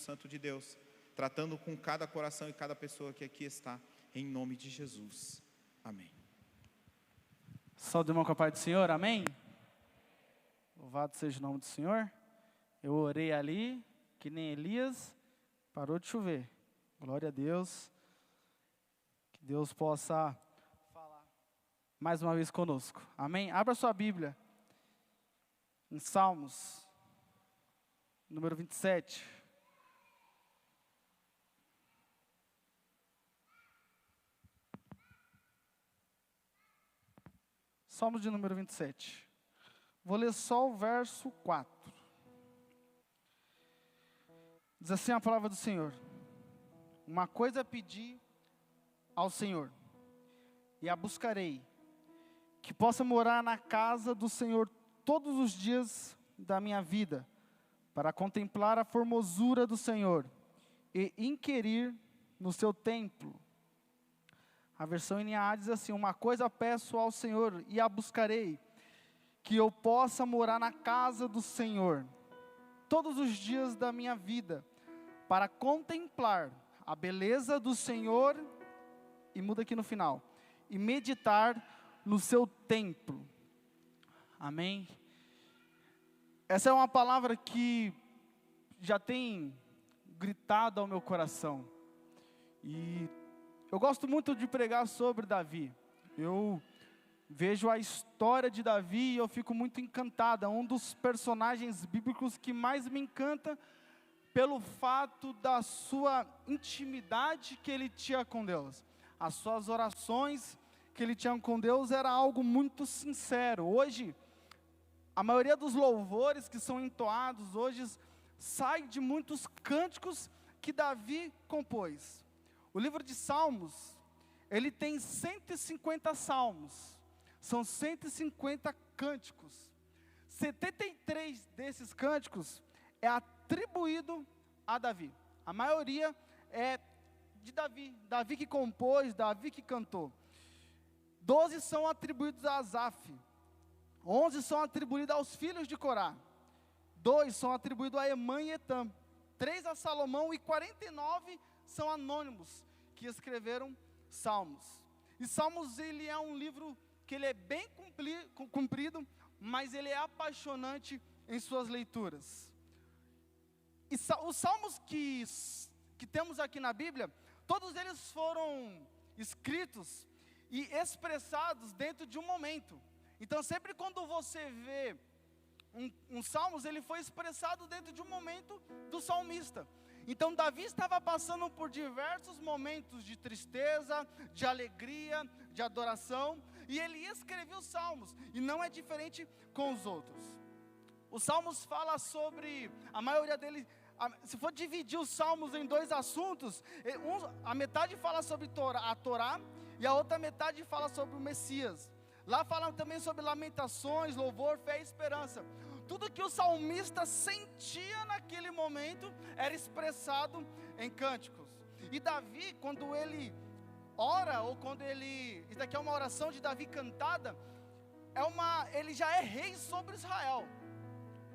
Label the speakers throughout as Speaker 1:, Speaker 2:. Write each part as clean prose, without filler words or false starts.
Speaker 1: Santo de Deus, tratando com cada coração e cada pessoa que aqui está, em nome de Jesus. Amém.
Speaker 2: Salve, irmão, com a paz do Senhor, amém? Louvado seja o nome do Senhor. Eu orei ali, que nem Elias, parou de chover. Glória a Deus. Que Deus possa falar mais uma vez conosco. Amém? Abra sua Bíblia em Salmos, número 27. Salmos de número 27. Vou ler só o verso 4. Diz assim a palavra do Senhor: uma coisa pedi ao Senhor, e a buscarei, que possa morar na casa do Senhor todos os dias da minha vida, para contemplar a formosura do Senhor e inquirir no seu templo. A versão NAA diz assim: uma coisa peço ao Senhor e a buscarei, que eu possa morar na casa do Senhor todos os dias da minha vida, para contemplar a beleza do Senhor, e muda aqui no final, e meditar no seu templo. Amém? Essa é uma palavra que já tem gritado ao meu coração, e eu gosto muito de pregar sobre Davi. Eu vejo a história de Davi e eu fico muito encantado. É um dos personagens bíblicos que mais me encanta, pelo fato da sua intimidade que ele tinha com Deus. As suas orações que ele tinha com Deus era algo muito sincero. Hoje, a maioria dos louvores que são entoados hoje sai de muitos cânticos que Davi compôs. O livro de Salmos, ele tem 150 salmos, são 150 cânticos. 73 desses cânticos é atribuído a Davi. A maioria é de Davi, Davi que compôs, Davi que cantou. 12 são atribuídos a Asaf, 11 são atribuídos aos filhos de Corá, 2 são atribuídos a Emã e Etam, 3 a Salomão, e 49 são anônimos que escreveram Salmos. E Salmos, ele é um livro que ele é bem comprido, mas ele é apaixonante em suas leituras. E os salmos que temos aqui na Bíblia, todos eles foram escritos e expressados dentro de um momento. Então sempre quando você vê um salmos, ele foi expressado dentro de um momento do salmista. Então Davi estava passando por diversos momentos de tristeza, de alegria, de adoração, e ele escreveu os salmos, e não é diferente com os outros. Os salmos fala sobre, a maioria deles, se for dividir os salmos em dois assuntos, a metade fala sobre a Torá, e a outra metade fala sobre o Messias. Lá falam também sobre lamentações, louvor, fé e esperança. Tudo que o salmista sentia naquele momento era expressado em cânticos. E Davi, quando ele ora, ou quando ele, isso daqui é uma oração de Davi cantada, ele já é rei sobre Israel.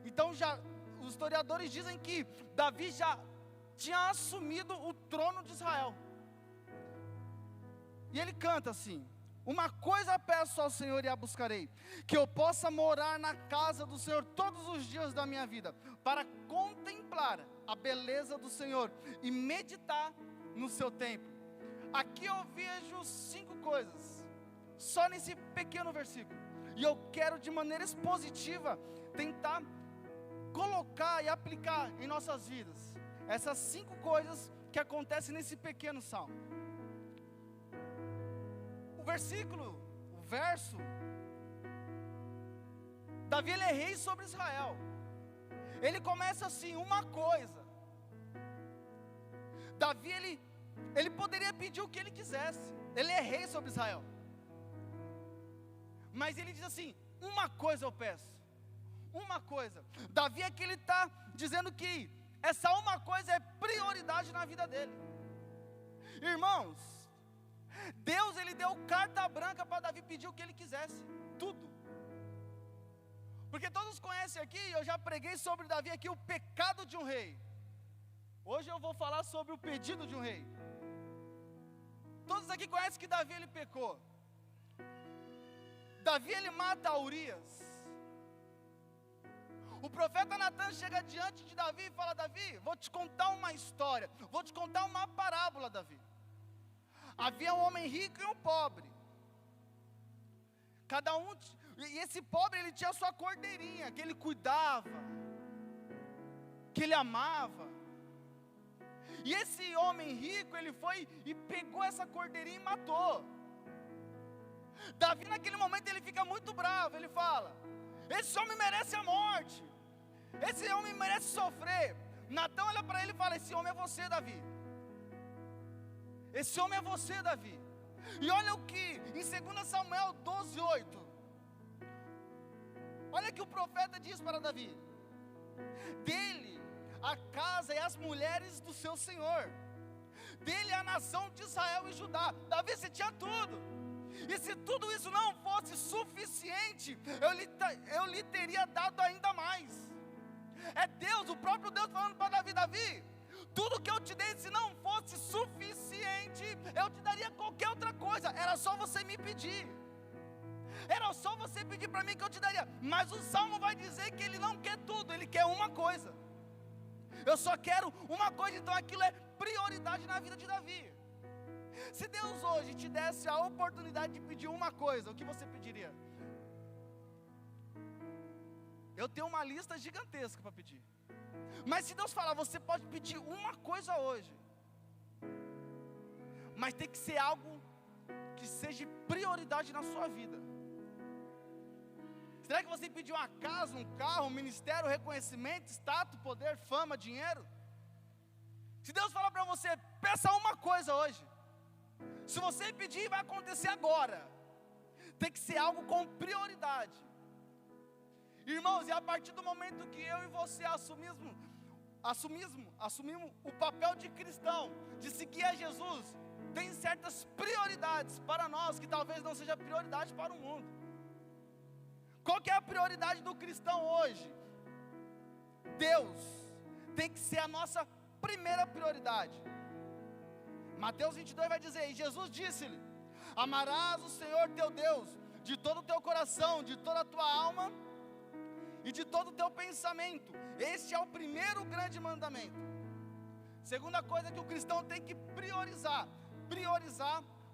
Speaker 2: Então os historiadores dizem que Davi já tinha assumido o trono de Israel. E ele canta assim: uma coisa peço ao Senhor e a buscarei, que eu possa morar na casa do Senhor todos os dias da minha vida, para contemplar a beleza do Senhor e meditar no seu templo. Aqui eu vejo 5 coisas, só nesse pequeno versículo, e eu quero de maneira expositiva tentar colocar e aplicar em nossas vidas essas 5 coisas que acontecem nesse pequeno salmo. O verso, Davi, ele é rei sobre Israel. Ele começa assim: uma coisa. Davi, ele poderia pedir o que ele quisesse, ele é rei sobre Israel, mas ele diz assim: uma coisa eu peço, uma coisa. Davi aqui ele está dizendo que essa uma coisa é prioridade na vida dele. Irmãos, Deus, ele deu carta branca para Davi pedir o que ele quisesse, tudo. Porque todos conhecem aqui, eu já preguei sobre Davi aqui, o pecado de um rei. Hoje eu vou falar sobre o pedido de um rei. Todos aqui conhecem que Davi ele pecou. Davi ele mata Urias. O profeta Natan chega diante de Davi e fala: Davi, vou te contar uma história, vou te contar uma parábola, Davi. Havia um homem rico e um pobre. E esse pobre ele tinha a sua cordeirinha, que ele cuidava, que ele amava. E esse homem rico, ele foi e pegou essa cordeirinha e matou. Davi naquele momento ele fica muito bravo, ele fala: esse homem merece a morte, esse homem merece sofrer. Natão olha para ele e fala: esse homem é você, Davi. Esse homem é você, Davi. E olha o que em 2 Samuel 12:8, olha que o profeta diz para Davi: dele a casa e as mulheres do seu senhor, dele a nação de Israel e Judá. Davi, você tinha tudo, e se tudo isso não fosse suficiente, eu lhe teria dado ainda mais. É Deus, o próprio Deus falando para Davi: Davi, tudo que eu te dei, se não fosse suficiente, eu te daria qualquer outra coisa, era só você me pedir. Era só você pedir para mim que eu te daria. Mas o Salmo vai dizer que ele não quer tudo, ele quer uma coisa. Eu só quero uma coisa, então aquilo é prioridade na vida de Davi. Se Deus hoje te desse a oportunidade de pedir uma coisa, o que você pediria? Eu tenho uma lista gigantesca para pedir. Mas se Deus falar, você pode pedir uma coisa hoje, mas tem que ser algo que seja prioridade na sua vida. Será que você pediu uma casa, um carro, um ministério, reconhecimento, status, poder, fama, dinheiro? Se Deus falar para você, peça uma coisa hoje. Se você pedir, vai acontecer agora. Tem que ser algo com prioridade. Irmãos, e a partir do momento que eu e você assumimos o papel de cristão, de seguir a Jesus, tem certas prioridades para nós que talvez não seja prioridade para o mundo. Qual que é a prioridade do cristão hoje? Deus tem que ser a nossa primeira prioridade. Mateus 22 vai dizer: e Jesus disse-lhe: amarás o Senhor teu Deus de todo o teu coração, de toda a tua alma e de todo o teu pensamento. Este é o primeiro grande mandamento. Segunda coisa que o cristão tem que priorizar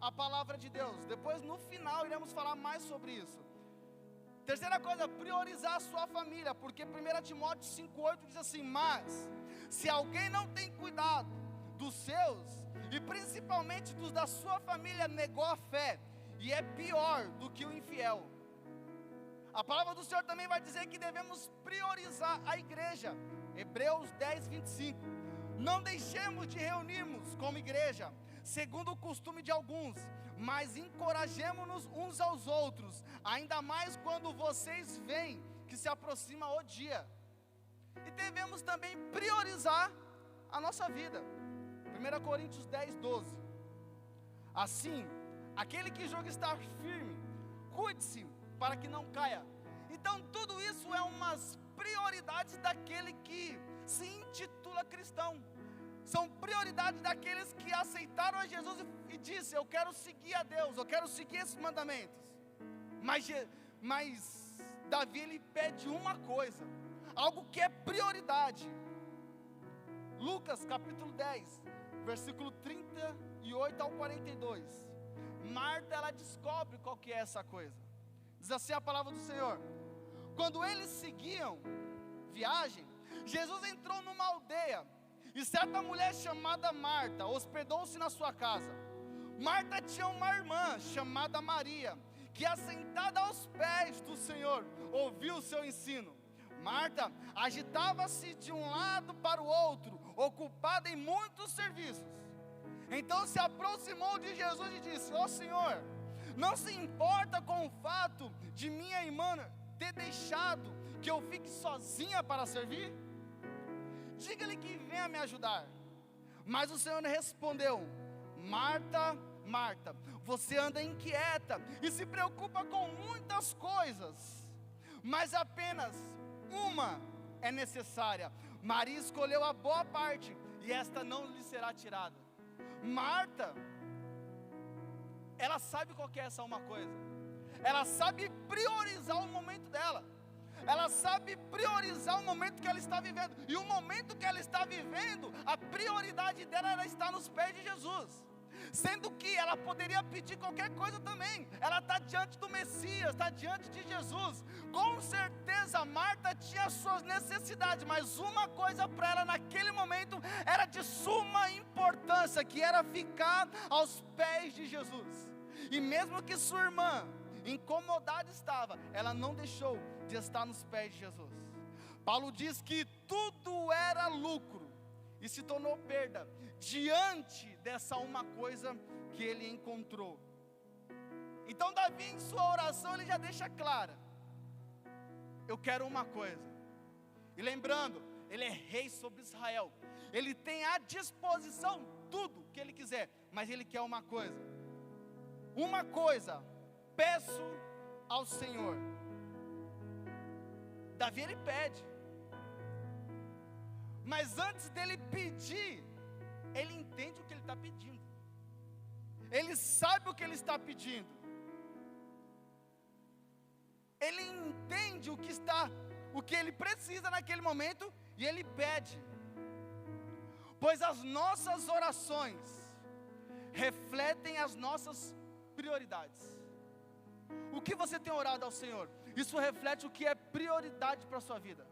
Speaker 2: a palavra de Deus. Depois no final iremos falar mais sobre isso. Terceira coisa, priorizar a sua família, porque 1 Timóteo 5:8 diz assim: mas se alguém não tem cuidado dos seus, e principalmente dos da sua família, negou a fé, e é pior do que o infiel. A palavra do Senhor também vai dizer que devemos priorizar a igreja. Hebreus 10:25. Não deixemos de reunirmos como igreja, segundo o costume de alguns, mas encorajemo-nos uns aos outros, ainda mais quando vocês veem que se aproxima o dia. E devemos também priorizar a nossa vida. 1 Coríntios 10:12. Assim, aquele que julga estar firme, cuide-se para que não caia. Então tudo isso é umas prioridades daquele que se intitula cristão. São prioridades daqueles que aceitaram a Jesus e disse: eu quero seguir a Deus, eu quero seguir esses mandamentos. Mas Davi ele pede uma coisa, algo que é prioridade. Lucas capítulo 10, versículo 38 ao 42. Marta ela descobre qual que é essa coisa. Diz assim a palavra do Senhor: quando eles seguiam viagem, Jesus entrou numa aldeia, e certa mulher chamada Marta hospedou-se na sua casa. Marta tinha uma irmã chamada Maria, que assentada aos pés do Senhor, ouviu o seu ensino. Marta agitava-se de um lado para o outro, ocupada em muitos serviços. Então se aproximou de Jesus e disse: ó Senhor, não se importa com o fato de minha irmã ter deixado que eu fique sozinha para servir? Diga-lhe que venha me ajudar. Mas o Senhor respondeu: Marta, Marta, você anda inquieta e se preocupa com muitas coisas, mas apenas uma é necessária. Maria escolheu a boa parte, e esta não lhe será tirada. Marta, ela sabe qual que é essa uma coisa. Ela sabe priorizar o momento dela. Ela sabe priorizar o momento que ela está vivendo. E o momento que ela está vivendo, a prioridade dela era estar nos pés de Jesus. Sendo que ela poderia pedir qualquer coisa também. Ela está diante do Messias, está diante de Jesus. Com certeza Marta tinha suas necessidades, mas uma coisa para ela naquele momento era de suma importância, que era ficar aos pés de Jesus. E mesmo que sua irmã incomodada estava, ela não deixou de estar nos pés de Jesus. Paulo diz que tudo era lucro e se tornou perda diante dessa uma coisa que ele encontrou. Então Davi, em sua oração, ele já deixa clara: eu quero uma coisa. E lembrando, ele é rei sobre Israel, ele tem à disposição tudo que ele quiser, mas ele quer uma coisa, peço ao Senhor. Davi, ele pede, mas antes dele pedir, ele entende o que ele está pedindo, ele sabe o que ele está pedindo, ele entende o que ele precisa naquele momento, e ele pede, pois as nossas orações refletem as nossas prioridades. O que você tem orado ao Senhor, isso reflete o que é prioridade para a sua vida.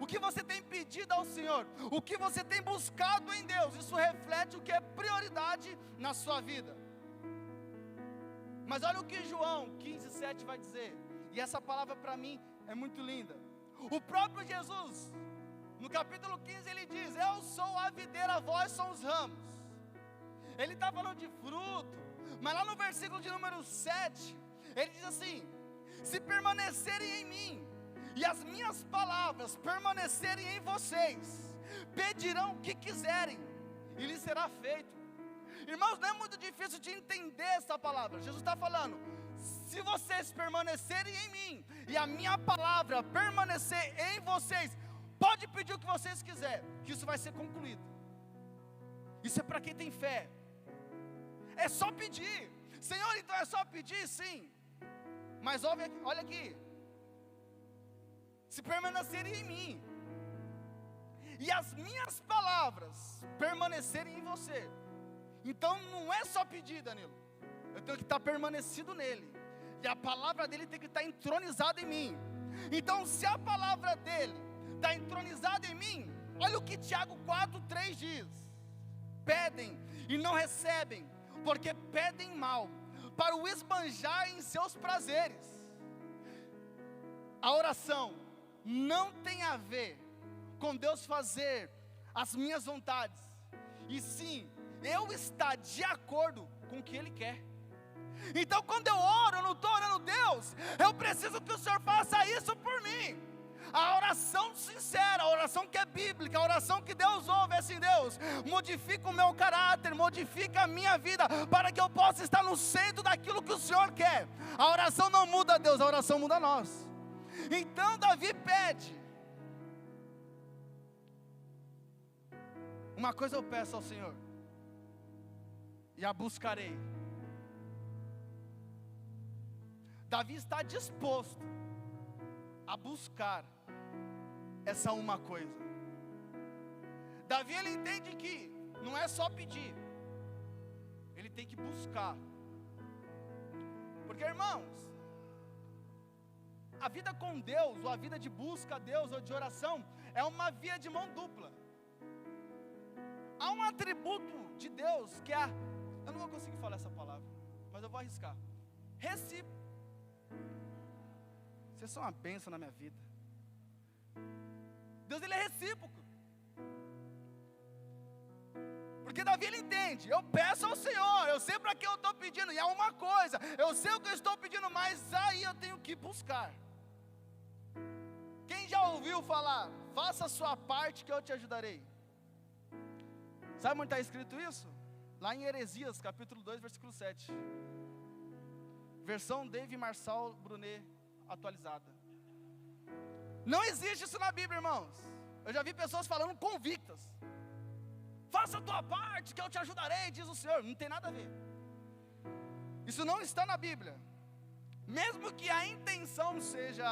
Speaker 2: O que você tem pedido ao Senhor, o que você tem buscado em Deus, isso reflete o que é prioridade na sua vida. Mas olha o que João 15:7 vai dizer, e essa palavra para mim é muito linda. O próprio Jesus, no capítulo 15, ele diz: eu sou a videira, vós são os ramos. Ele está falando de fruto, mas lá no versículo de número 7, ele diz assim: se permanecerem em mim, e as minhas palavras permanecerem em vocês, pedirão o que quiserem, e lhes será feito. Irmãos, não é muito difícil de entender essa palavra. Jesus está falando: se vocês permanecerem em mim, e a minha palavra permanecer em vocês, pode pedir o que vocês quiserem, que isso vai ser concluído. Isso é para quem tem fé. É só pedir. Senhor, então é só pedir? Sim. Mas olha aqui: se permanecerem em mim, e as minhas palavras permanecerem em você, então não é só pedir, Danilo, eu tenho que estar permanecido nele, e a palavra dele tem que estar entronizada em mim. Então se a palavra dele está entronizada em mim, olha o que Tiago 4:3 diz: pedem e não recebem, porque pedem mal, para o esbanjar em seus prazeres. A oração não tem a ver com Deus fazer as minhas vontades, e sim, eu estar de acordo com o que Ele quer. Então quando eu oro, eu não estou orando: Deus, eu preciso que o Senhor faça isso por mim. A oração sincera, a oração que é bíblica, a oração que Deus ouve é assim: Deus, modifica o meu caráter, modifica a minha vida, para que eu possa estar no centro daquilo que o Senhor quer. A oração não muda a Deus, a oração muda a nós. Então Davi pede: uma coisa eu peço ao Senhor, e a buscarei. Davi está disposto a buscar essa uma coisa. Davi, ele entende que não é só pedir, ele tem que buscar. Porque, irmãos, a vida com Deus, ou a vida de busca a Deus, ou de oração, é uma via de mão dupla. Há um atributo de Deus que é, eu não vou conseguir falar essa palavra, mas eu vou arriscar: recíproco. Vocês são uma bênção na minha vida. Deus, ele é recíproco. Porque Davi, ele entende: eu peço ao Senhor, eu sei para que eu estou pedindo, e há uma coisa, eu sei o que eu estou pedindo, mas aí eu tenho que buscar. Quem já ouviu falar: faça a sua parte que eu te ajudarei? Sabe onde está escrito isso? Lá em Heresias, capítulo 2, versículo 7. Versão Dave Marçal Brunet atualizada. Não existe isso na Bíblia, irmãos. Eu já vi pessoas falando convictas: faça a tua parte que eu te ajudarei, diz o Senhor. Não tem nada a ver. Isso não está na Bíblia. Mesmo que a intenção seja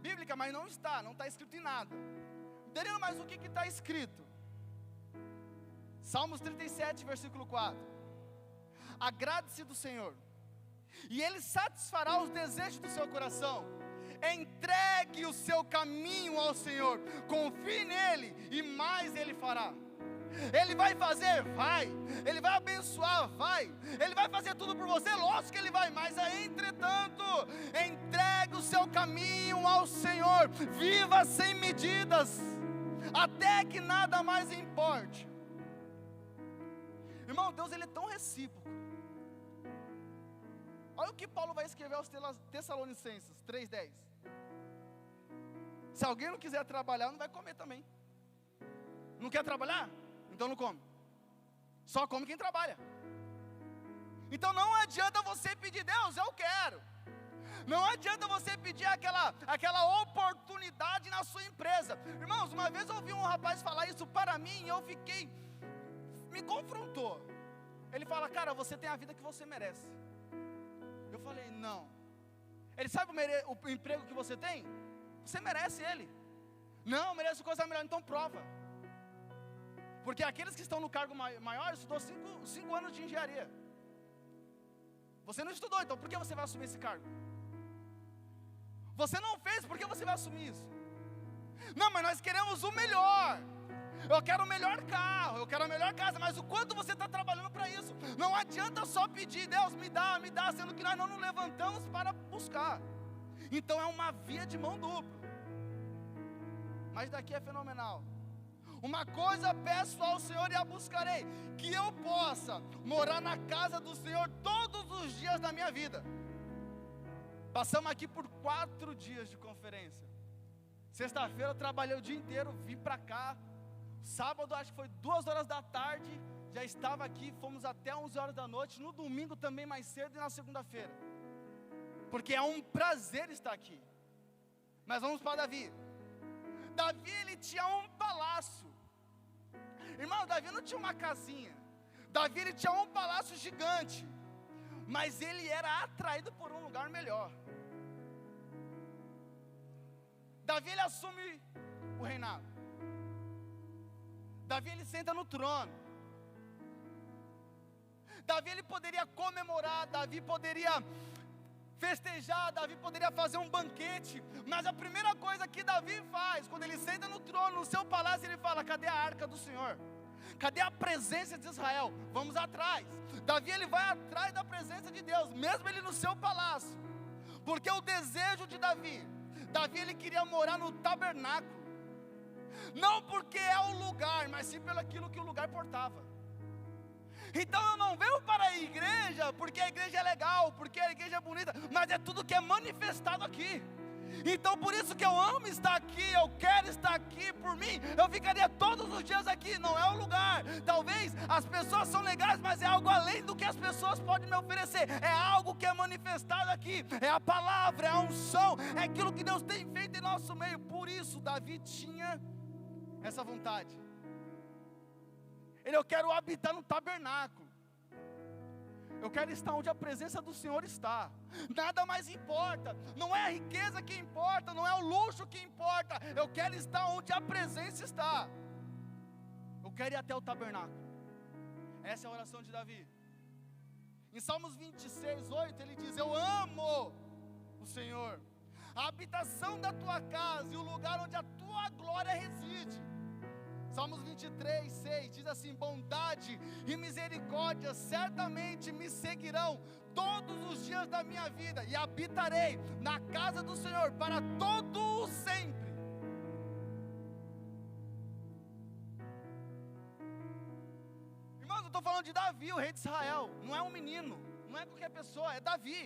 Speaker 2: bíblica, mas não está escrito em nada. Danilo, mas o que está escrito? Salmos 37, versículo 4. Agrade-se do Senhor, e Ele satisfará os desejos do seu coração. Entregue o seu caminho ao Senhor, confie nele, e mais Ele fará. Ele vai fazer? Vai. Ele vai abençoar? Vai. Ele vai fazer tudo por você? Lógico que Ele vai. Mas entretanto, entregue o seu caminho ao Senhor. Viva sem medidas, até que nada mais importe. Irmão, Deus Ele é tão recíproco. Olha o que Paulo vai escrever aos Tessalonicenses 3:10. Se alguém não quiser trabalhar, não vai comer também. Não quer trabalhar? Então não come. Só come quem trabalha. Então não adianta você pedir, Deus, eu quero. Não adianta você pedir aquela oportunidade na sua empresa. Irmãos, uma vez eu ouvi um rapaz falar isso para mim e eu fiquei, me confrontou. Ele fala, cara, você tem a vida que você merece. Eu falei, não. Ele sabe o emprego que você tem? Você merece ele. Não, merece coisa melhor, então prova. Porque aqueles que estão no cargo maior estudou 5 anos de engenharia. Você não estudou, então por que você vai assumir esse cargo? Você não fez, por que você vai assumir isso? Não, mas nós queremos o melhor. Eu quero o melhor carro, eu quero a melhor casa, mas o quanto você está trabalhando para isso? Não adianta só pedir, Deus me dá, sendo que nós não nos levantamos para buscar. Então é uma via de mão dupla. Mas daqui é fenomenal. Uma coisa peço ao Senhor e a buscarei, que eu possa morar na casa do Senhor todos os dias da minha vida. Passamos aqui por 4 dias de conferência. Sexta-feira eu trabalhei o dia inteiro, vim para cá. Sábado acho que foi 2 horas da tarde, já estava aqui, fomos até 11 horas da noite. No domingo também mais cedo e na segunda-feira. Porque é um prazer estar aqui. Mas vamos para Davi. Davi, ele tinha um palácio. Irmão, Davi não tinha uma casinha. Davi, ele tinha um palácio gigante. Mas ele era atraído por um lugar melhor. Davi, ele assume o reinado. Davi, ele senta no trono. Davi, ele poderia comemorar. Davi poderia festejar, Davi poderia fazer um banquete, mas a primeira coisa que Davi faz, quando ele senta no trono, no seu palácio, ele fala, cadê a arca do Senhor? Cadê a presença de Israel? Vamos atrás. Davi, ele vai atrás da presença de Deus, mesmo ele no seu palácio, porque o desejo de Davi, ele queria morar no tabernáculo, não porque é o lugar, mas sim pelo aquilo que o lugar portava. Então eu não venho para a igreja porque a igreja é legal, porque a igreja é bonita, mas é tudo que é manifestado aqui. Então por isso que eu amo estar aqui, eu quero estar aqui por mim, eu ficaria todos os dias aqui, não é o lugar. Talvez as pessoas são legais, mas é algo além do que as pessoas podem me oferecer, é algo que é manifestado aqui, é a palavra, é a unção, é aquilo que Deus tem feito em nosso meio. Por isso Davi tinha essa vontade. Eu quero habitar no tabernáculo. Eu quero estar onde a presença do Senhor está. Nada mais importa. Não é a riqueza que importa, não é o luxo que importa. Eu quero estar onde a presença está. Eu quero ir até o tabernáculo. Essa é a oração de Davi. Em Salmos 26, 8, ele diz, eu amo o Senhor, a habitação da tua casa e o lugar onde a tua glória reside. Salmos 23, 6 diz assim, bondade e misericórdia certamente me seguirão todos os dias da minha vida, e habitarei na casa do Senhor para todo o sempre. Irmãos, eu estou falando de Davi, o rei de Israel. Não é um menino, não é qualquer pessoa, é Davi.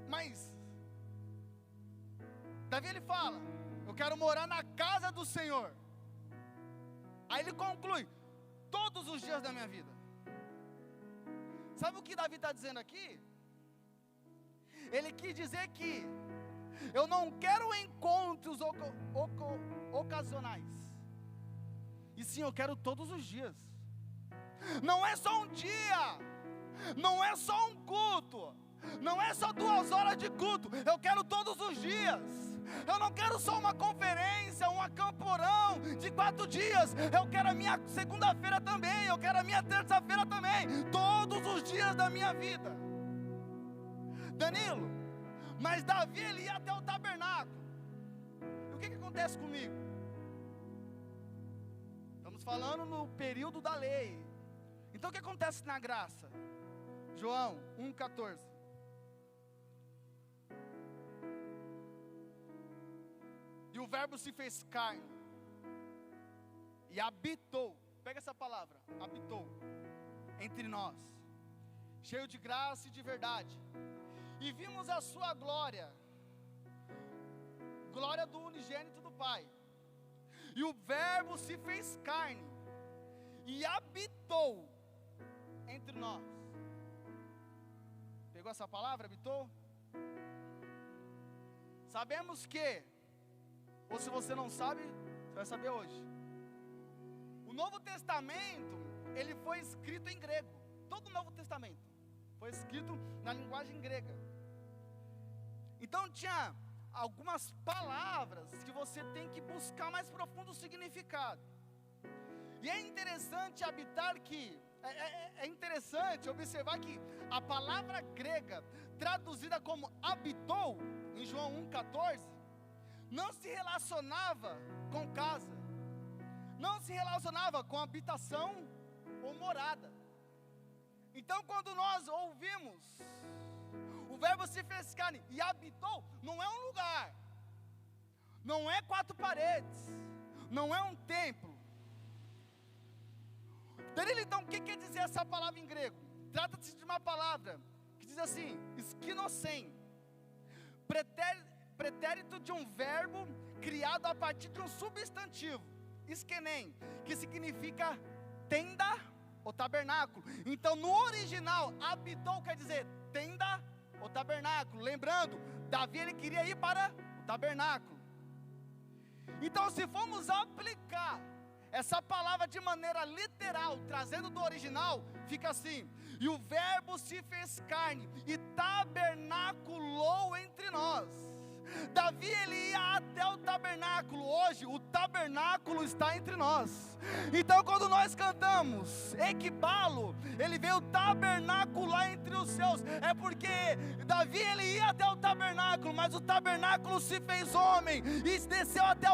Speaker 2: Mas Davi, ele fala, eu quero morar na casa do Senhor. Aí ele conclui, todos os dias da minha vida. Sabe o que Davi está dizendo aqui? Ele quis dizer que eu não quero encontros ocasionais. E sim, eu quero todos os dias. Não é só um dia, não é só um culto, não é só 2 horas de culto, eu quero todos os dias. Eu não quero só uma conferência, um acamporão de 4 dias. Eu quero a minha segunda-feira também, eu quero a minha terça-feira também, todos os dias da minha vida. Danilo, mas Davi ele ia até o tabernáculo. E o que acontece comigo? Estamos falando no período da lei. Então o que acontece na graça? João 1,14. E o verbo se fez carne e habitou. Pega essa palavra, habitou entre nós, cheio de graça e de verdade. E vimos a sua glória, glória do unigênito do Pai. E o verbo se fez carne e habitou entre nós. Pegou essa palavra, habitou? Sabemos que, ou se você não sabe, você vai saber hoje. O Novo Testamento, ele foi escrito em grego. Todo o Novo Testamento foi escrito na linguagem grega. Então tinha algumas palavras que você tem que buscar mais profundo significado. E é interessante é interessante observar que a palavra grega, traduzida como habitou, em João 1,14, não se relacionava com casa, não se relacionava com habitação ou morada. Então quando nós ouvimos o verbo se fez carne e habitou, não é um lugar, não é 4 paredes, não é um templo. Danilo, então o que quer dizer essa palavra em grego? Trata-se de uma palavra que diz assim, esquinocém, pretérito de um verbo criado a partir de um substantivo, esquenem, que significa tenda ou tabernáculo. Então no original, habitou quer dizer tenda ou tabernáculo. Lembrando, Davi ele queria ir para o tabernáculo. Então se formos aplicar essa palavra de maneira literal, trazendo do original, fica assim: e o verbo se fez carne e tabernaculou entre nós. Davi ele ia até o tabernáculo. Hoje o tabernáculo está entre nós. Então quando nós cantamos equibalo, ele veio tabernacular entre os seus, é porque Davi ele ia até o tabernáculo, mas o tabernáculo se fez homem e desceu até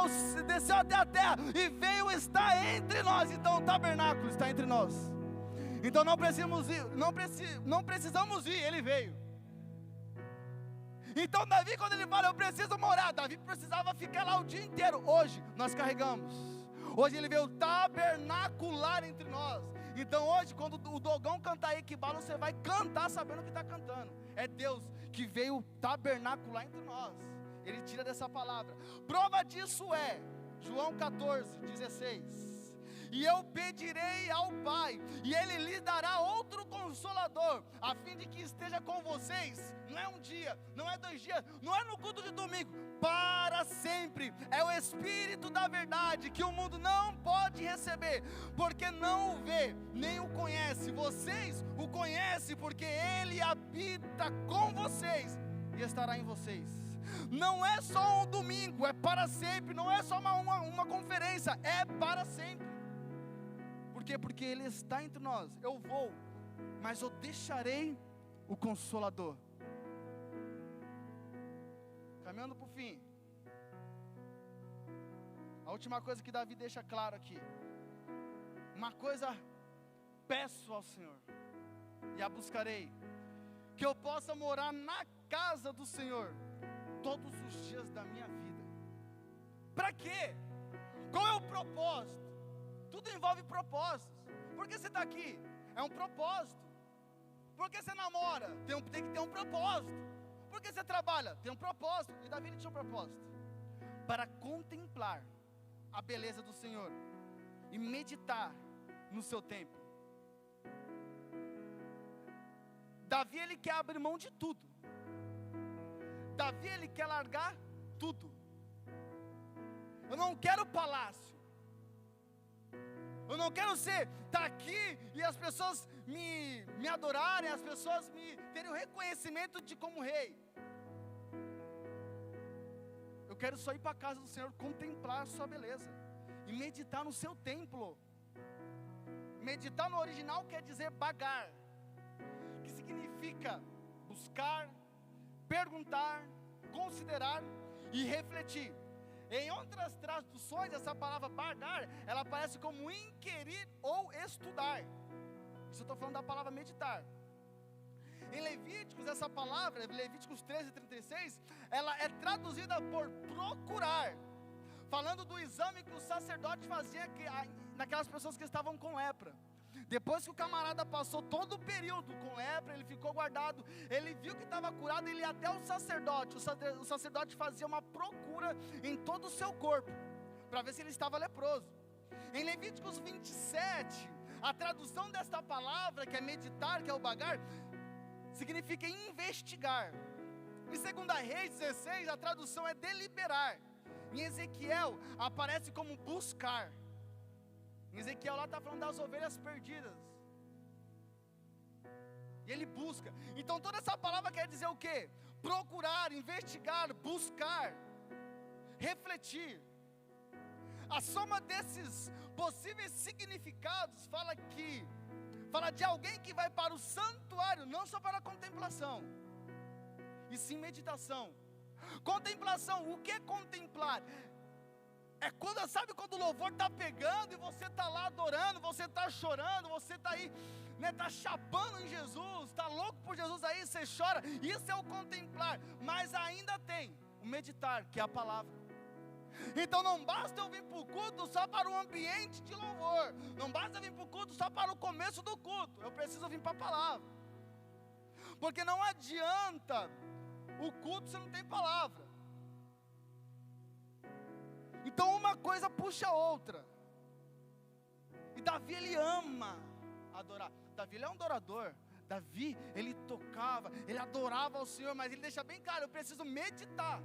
Speaker 2: a terra e veio estar entre nós. Então o tabernáculo está entre nós. Então não precisamos ir, ele veio. Então Davi, quando ele fala eu preciso morar, Davi precisava ficar lá o dia inteiro. Hoje nós carregamos, hoje ele veio tabernacular entre nós. Então hoje quando o Dogão cantar equibalo, você vai cantar sabendo o que está cantando. É Deus que veio tabernacular entre nós. Ele tira dessa palavra. Prova disso é João 14:16. E eu pedirei ao Pai, e Ele lhe dará outro Consolador, a fim de que esteja com vocês, não é um dia, não é 2 dias, não é no culto de domingo, para sempre. É o Espírito da verdade, que o mundo não pode receber, porque não o vê, nem o conhece. Vocês o conhecem, porque Ele habita com vocês, e estará em vocês. Não é só um domingo, é para sempre. Não é só uma conferência, é para sempre. Por quê? Porque Ele está entre nós. Eu vou, mas eu deixarei o Consolador. Caminhando para o fim, a última coisa que Davi deixa claro aqui: uma coisa peço ao Senhor, e a buscarei, que eu possa morar na casa do Senhor todos os dias da minha vida. Para quê? Qual é o propósito? Tudo envolve propósitos. Por que você está aqui? É um propósito. Por que você namora? Tem que ter um propósito. Por que você trabalha? Tem um propósito. E Davi tinha um propósito: para contemplar a beleza do Senhor e meditar no seu templo. Davi ele quer abrir mão de tudo. Davi ele quer largar tudo. Eu não quero palácio, Eu não quero estar aqui e as pessoas me adorarem, as pessoas terem o reconhecimento de como rei. Eu quero só ir para a casa do Senhor, contemplar a sua beleza e meditar no seu templo. Meditar no original quer dizer bagar, que significa buscar, perguntar, considerar e refletir. Em outras traduções, essa palavra bagar, ela aparece como inquirir ou estudar. Isso eu estou falando da palavra meditar. Em Levíticos, essa palavra, Levíticos 13:36, ela é traduzida por procurar, falando do exame que o sacerdote fazia naquelas pessoas que estavam com lepra. Depois que o camarada passou todo o período com lepra, ele ficou guardado, ele viu que estava curado, ele ia até o sacerdote. O sacerdote fazia uma procura em todo o seu corpo, para ver se ele estava leproso. Em Levíticos 27, a tradução desta palavra, que é meditar, que é o bagar, significa investigar. Em 2 Reis 16, a tradução é deliberar. Em Ezequiel, aparece como buscar. Em Ezequiel lá está falando das ovelhas perdidas. E ele busca. Então toda essa palavra quer dizer o quê? Procurar, investigar, buscar, refletir. A soma desses possíveis significados fala de alguém que vai para o santuário, não só para a contemplação, e sim meditação. Contemplação, o que é contemplar? É quando o louvor está pegando e você está lá adorando, você está chorando, você está aí, está chapando em Jesus, está louco por Jesus aí, você chora. Isso é o contemplar, mas ainda tem o meditar, que é a palavra. Então não basta eu vir para o culto só para o ambiente de louvor, não basta eu vir para o culto só para o começo do culto, eu preciso vir para a palavra, porque não adianta o culto se não tem palavra. Então uma coisa puxa a outra. E Davi, ele ama adorar. Davi, ele é um adorador. Davi, ele tocava, ele adorava ao Senhor, mas ele deixa bem claro, eu preciso meditar.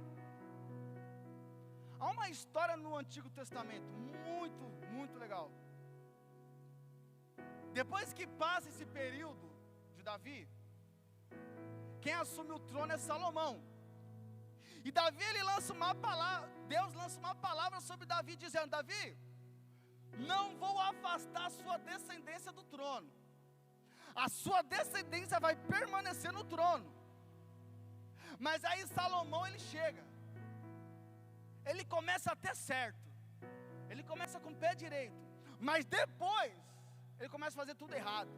Speaker 2: Há uma história no Antigo Testamento, muito, muito legal. Depois que passa esse período de Davi, quem assume o trono é Salomão. E Davi, ele lança uma palavra, Deus lança uma palavra sobre Davi, dizendo: Davi, não vou afastar a sua descendência do trono, a sua descendência vai permanecer no trono. Mas aí Salomão, ele chega, ele começa até certo, ele começa com o pé direito, mas depois, ele começa a fazer tudo errado.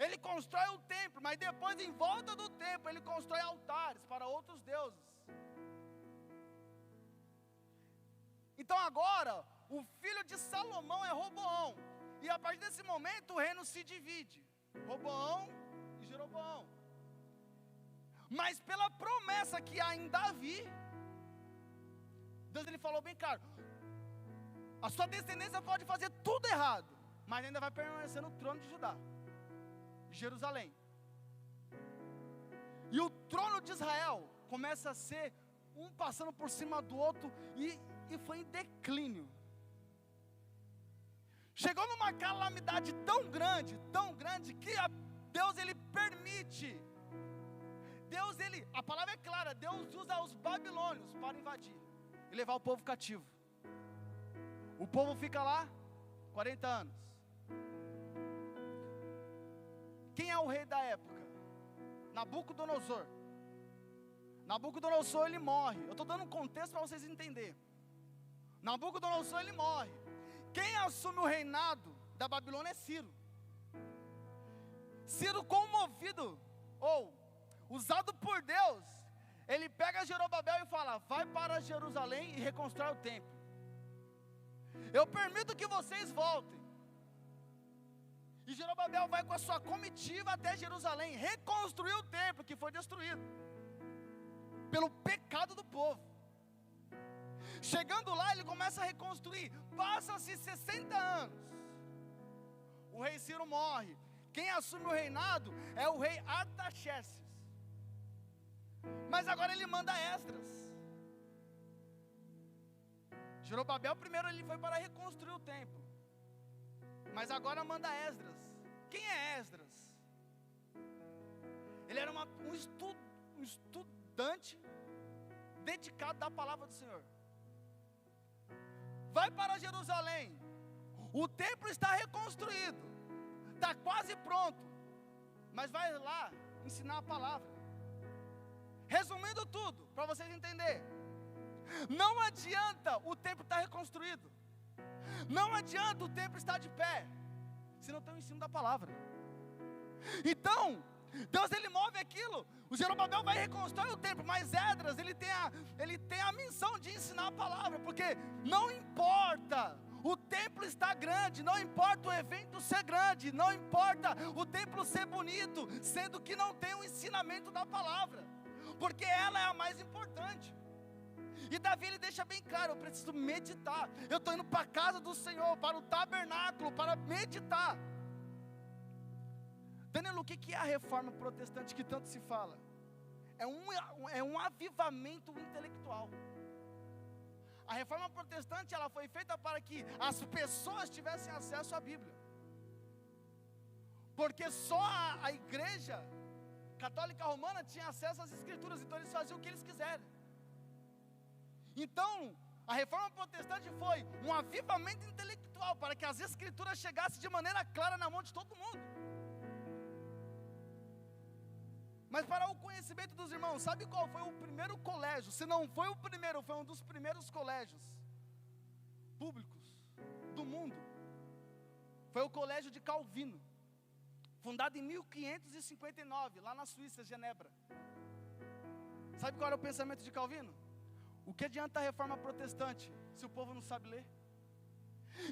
Speaker 2: Ele constrói o templo, mas depois em volta do templo ele constrói altares para outros deuses. Então agora o filho de Salomão é Roboão, e a partir desse momento o reino se divide, Roboão e Jeroboão. Mas pela promessa que há em Davi, Deus, ele falou bem claro: a sua descendência pode fazer tudo errado, mas ainda vai permanecer no trono de Judá, Jerusalém. E o trono de Israel começa a ser um passando por cima do outro, e foi em declínio. Chegou numa calamidade tão grande, que Deus, ele permite. A palavra é clara, Deus usa os babilônios para invadir e levar o povo cativo. O povo fica lá 40 anos. Quem é o rei da época? Nabucodonosor. Nabucodonosor, ele morre. Eu estou dando um contexto para vocês entenderem. Nabucodonosor, ele morre. Quem assume o reinado da Babilônia é Ciro. Ciro, comovido, ou usado por Deus, ele pega Zorobabel e fala: vai para Jerusalém e reconstrói o templo. Eu permito que vocês voltem. E Zorobabel vai com a sua comitiva até Jerusalém, reconstruir o templo que foi destruído pelo pecado do povo. Chegando lá, ele começa a reconstruir. Passa-se 60 anos. O rei Ciro morre. Quem assume o reinado é o rei Artaxerxes. Mas agora ele manda Esdras. Zorobabel primeiro ele foi para reconstruir o templo. Mas agora manda Esdras. Quem é Esdras? Ele era um estudante dedicado da palavra do Senhor. Vai para Jerusalém. O templo está reconstruído, está quase pronto, mas vai lá ensinar a palavra. Resumindo tudo, para vocês entenderem, não adianta o templo estar reconstruído, não adianta o templo estar de pé, se não tem o ensino da palavra. Então, Deus ele move aquilo. O Zorobabel vai reconstruir o templo, mas Esdras ele tem a missão de ensinar a palavra, porque não importa o templo estar grande, não importa o evento ser grande, não importa o templo ser bonito, sendo que não tem o ensinamento da palavra, porque ela é a mais importante. E Davi ele deixa bem claro: eu preciso meditar. Eu estou indo para a casa do Senhor, para o tabernáculo, para meditar. Danilo, o que é a reforma protestante que tanto se fala? É um avivamento intelectual. A reforma protestante ela foi feita para que as pessoas tivessem acesso à Bíblia. Porque só a igreja católica romana tinha acesso às escrituras, então eles faziam o que eles quiserem. Então, a reforma protestante foi um avivamento intelectual para que as escrituras chegassem de maneira clara na mão de todo mundo. Mas para o conhecimento dos irmãos, sabe qual foi o primeiro colégio? Se não foi o primeiro, foi um dos primeiros colégios públicos do mundo. Foi o colégio de Calvino, fundado em 1559, lá na Suíça, Genebra. Sabe qual era o pensamento de Calvino? O que adianta a reforma protestante, se o povo não sabe ler?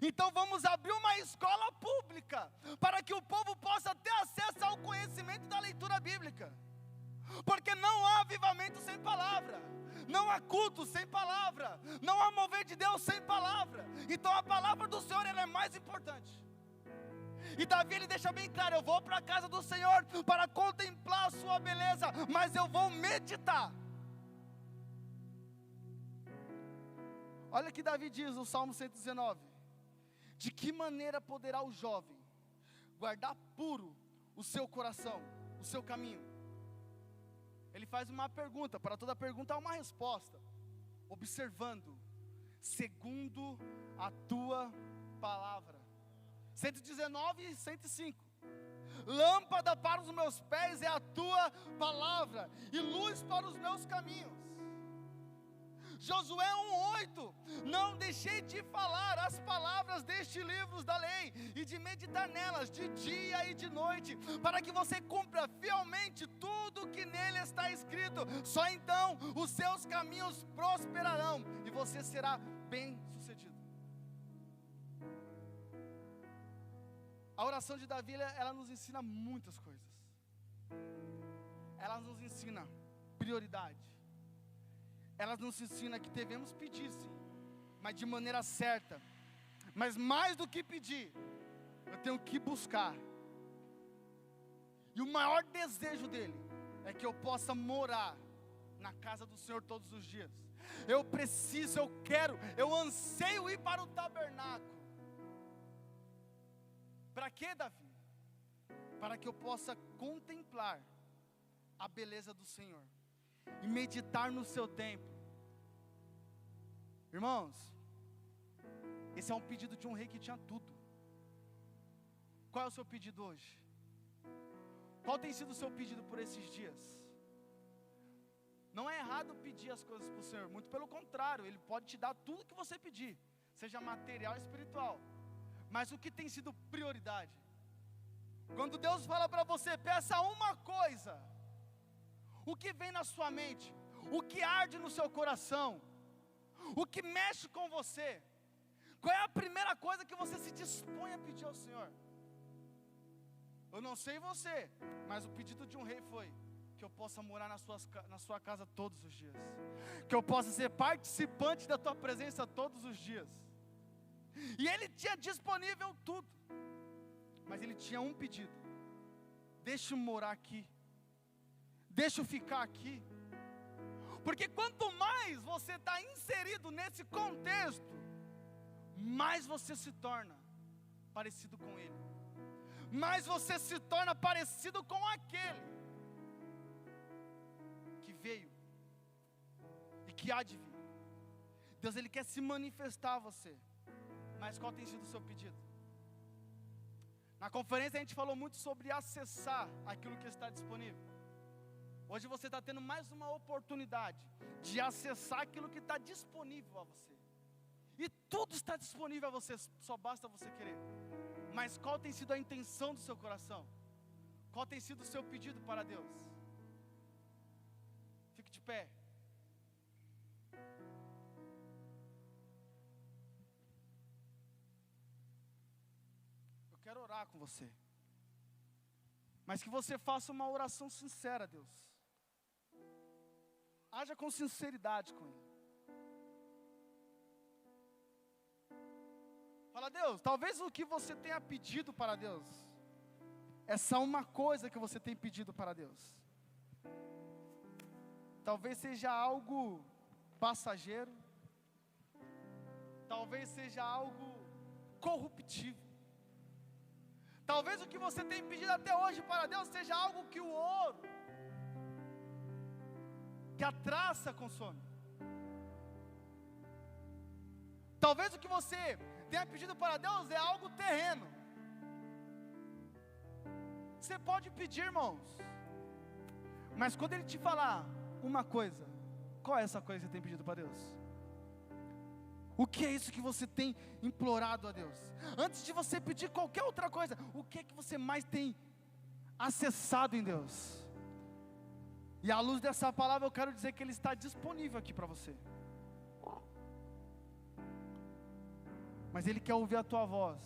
Speaker 2: Então vamos abrir uma escola pública, para que o povo possa ter acesso ao conhecimento da leitura bíblica. Porque não há avivamento sem palavra, não há culto sem palavra, não há mover de Deus sem palavra. Então a palavra do Senhor ela é mais importante. E Davi ele deixa bem claro: eu vou para a casa do Senhor para contemplar a sua beleza, mas eu vou meditar. Olha que Davi diz no Salmo 119: de que maneira poderá o jovem guardar puro o seu coração, o seu caminho? Ele faz uma pergunta, para toda pergunta há uma resposta. Observando, segundo a tua palavra. 119 e 105. Lâmpada para os meus pés é a tua palavra, e luz para os meus caminhos. Josué 1:8, não deixei de falar as palavras deste livro da lei, e de meditar nelas de dia e de noite, para que você cumpra fielmente tudo que nele está escrito. Só então os seus caminhos prosperarão, e você será bem sucedido. A oração de Davi, ela nos ensina muitas coisas. Ela nos ensina prioridade. Ela nos ensina que devemos pedir sim, mas de maneira certa. Mas mais do que pedir, eu tenho que buscar. E o maior desejo dele é que eu possa morar na casa do Senhor todos os dias. Eu preciso, eu quero, eu anseio ir para o tabernáculo. Para quê, Davi? Para que eu possa contemplar a beleza do Senhor e meditar no seu templo. Irmãos, esse é um pedido de um rei que tinha tudo. Qual é o seu pedido hoje? Qual tem sido o seu pedido por esses dias? Não é errado pedir as coisas para o Senhor, muito pelo contrário, Ele pode te dar tudo que você pedir, seja material ou espiritual. Mas o que tem sido prioridade? Quando Deus fala para você, peça uma coisa, o que vem na sua mente? O que arde no seu coração? O que mexe com você? Qual é a primeira coisa que você se dispõe a pedir ao Senhor? Eu não sei você, mas o pedido de um rei foi que eu possa morar na sua casa todos os dias, que eu possa ser participante da tua presença todos os dias. E ele tinha disponível tudo, mas ele tinha um pedido: deixa eu morar aqui, deixa eu ficar aqui. Porque quanto mais você está inserido nesse contexto, mais você se torna parecido com Ele, mais você se torna parecido com aquele que veio e que há de vir. Deus, Ele quer se manifestar a você, mas qual tem sido o seu pedido? Na conferência a gente falou muito sobre acessar aquilo que está disponível. Hoje você está tendo mais uma oportunidade de acessar aquilo que está disponível a você. E tudo está disponível a você, só basta você querer. Mas qual tem sido a intenção do seu coração? Qual tem sido o seu pedido para Deus? Fique de pé. Eu quero orar com você. Mas que você faça uma oração sincera a Deus. Haja com sinceridade com Ele. Fala, Deus, talvez o que você tenha pedido para Deus é só uma coisa que você tem pedido para Deus. Talvez seja algo passageiro. Talvez seja algo corruptível. Talvez o que você tem pedido até hoje para Deus seja algo que o ouro, que a traça consome. Talvez o que você tenha pedido para Deus é algo terreno. Você pode pedir, irmãos, mas quando Ele te falar uma coisa, qual é essa coisa que você tem pedido para Deus? O que é isso que você tem implorado a Deus? Antes de você pedir qualquer outra coisa, o que é que você mais tem acessado em Deus? E à luz dessa palavra eu quero dizer que Ele está disponível aqui para você. Mas Ele quer ouvir a tua voz.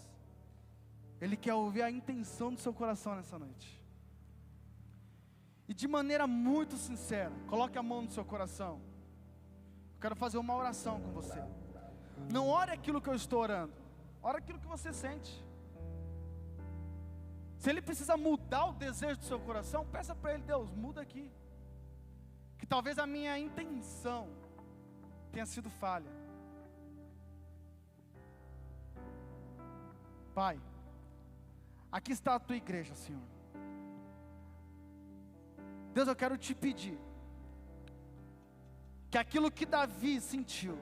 Speaker 2: Ele quer ouvir a intenção do seu coração nessa noite. E de maneira muito sincera, coloque a mão no seu coração. Eu quero fazer uma oração com você. Não ore aquilo que eu estou orando, ore aquilo que você sente. Se Ele precisa mudar o desejo do seu coração, peça para Ele, Deus, muda aqui. Que talvez a minha intenção tenha sido falha. Pai, aqui está a tua igreja, Senhor. Deus, eu quero te pedir que aquilo que Davi sentiu,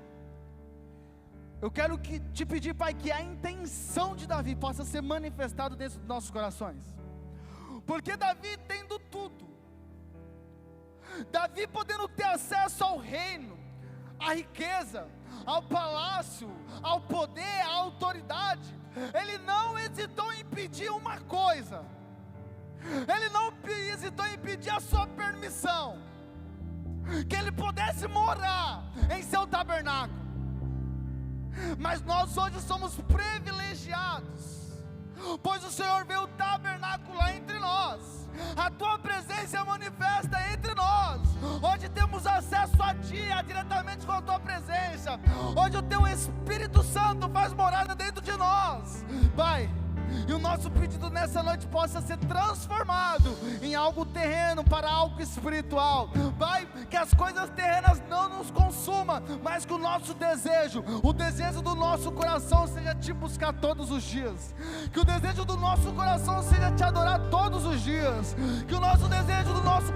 Speaker 2: eu quero te pedir, Pai, que a intenção de Davi possa ser manifestada dentro dos nossos corações. Porque Davi tendo tudo, Davi podendo ter acesso ao reino, à riqueza, ao palácio, ao poder, à autoridade, ele não hesitou em pedir uma coisa. Ele não hesitou em pedir a sua permissão, que ele pudesse morar em seu tabernáculo. Mas nós hoje somos privilegiados, pois o Senhor veio tabernacular entre nós. A tua presença é manifesta entre nós. Hoje temos acesso a ti, diretamente com a tua presença. Hoje o teu Espírito Santo faz morada dentro de nós, Pai. E o nosso pedido nessa noite possa ser transformado em algo terreno para algo espiritual. Pai, que as coisas terrenas não nos consumam, mas que o nosso desejo, o desejo do nosso coração seja te buscar todos os dias. Que o desejo do nosso coração seja te adorar todos os dias. Que o desejo do nosso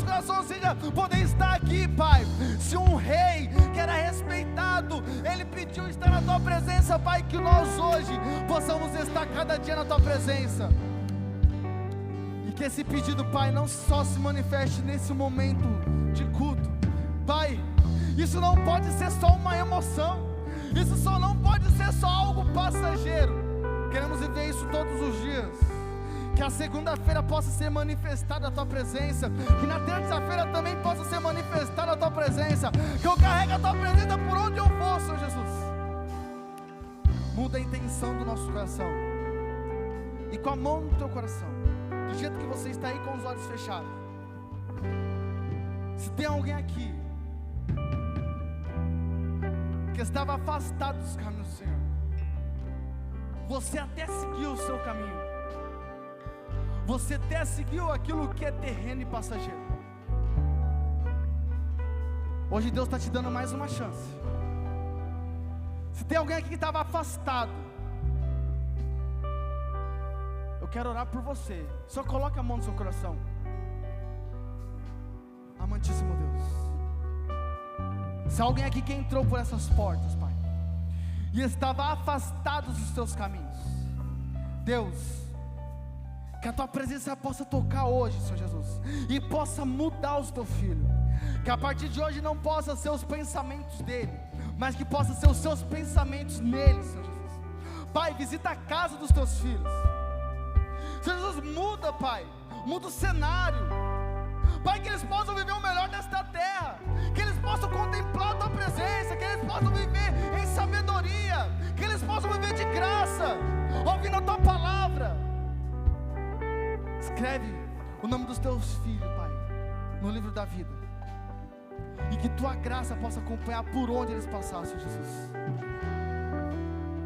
Speaker 2: coração seja poder estar aqui, Pai. Se um rei que era respeitado, ele pediu estar na tua presença, Pai, que nós hoje possamos estar cada dia na tua presença. E que esse pedido, Pai, não só se manifeste nesse momento de culto, Pai. Isso não pode ser só uma emoção. Isso só não pode ser só algo passageiro. Queremos viver isso todos os dias. Que a segunda-feira possa ser manifestada a tua presença. Que na terça-feira também possa ser manifestada a tua presença. Que eu carregue a tua presença por onde eu for, Senhor Jesus. Muda a intenção do nosso coração. E com a mão no teu coração, do jeito que você está aí com os olhos fechados, se tem alguém aqui que estava afastado dos caminhos do Senhor, você até seguiu o seu caminho, você até seguiu aquilo que é terreno e passageiro. Hoje Deus está te dando mais uma chance. Se tem alguém aqui que estava afastado, quero orar por você. Só coloque a mão no seu coração. Amantíssimo Deus, se alguém aqui que entrou por essas portas, Pai, e estava afastado dos teus caminhos, Deus, que a tua presença possa tocar hoje, Senhor Jesus, e possa mudar o teu filho. Que a partir de hoje não possa ser os pensamentos dele, mas que possa ser os seus pensamentos nele, Senhor Jesus. Pai, visita a casa dos teus filhos. Senhor Jesus, muda, Pai, muda o cenário. Pai, que eles possam viver o melhor desta terra, que eles possam contemplar a tua presença, que eles possam viver em sabedoria, que eles possam viver de graça, ouvindo a tua palavra. Escreve o nome dos teus filhos, Pai, no livro da vida, e que tua graça possa acompanhar por onde eles passaram, Senhor Jesus,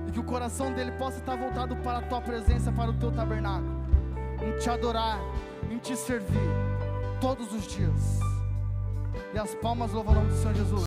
Speaker 2: e que o coração dele possa estar voltado para a tua presença, para o teu tabernáculo, em te adorar, em te servir todos os dias. E as palmas louvam o nome do Senhor Jesus.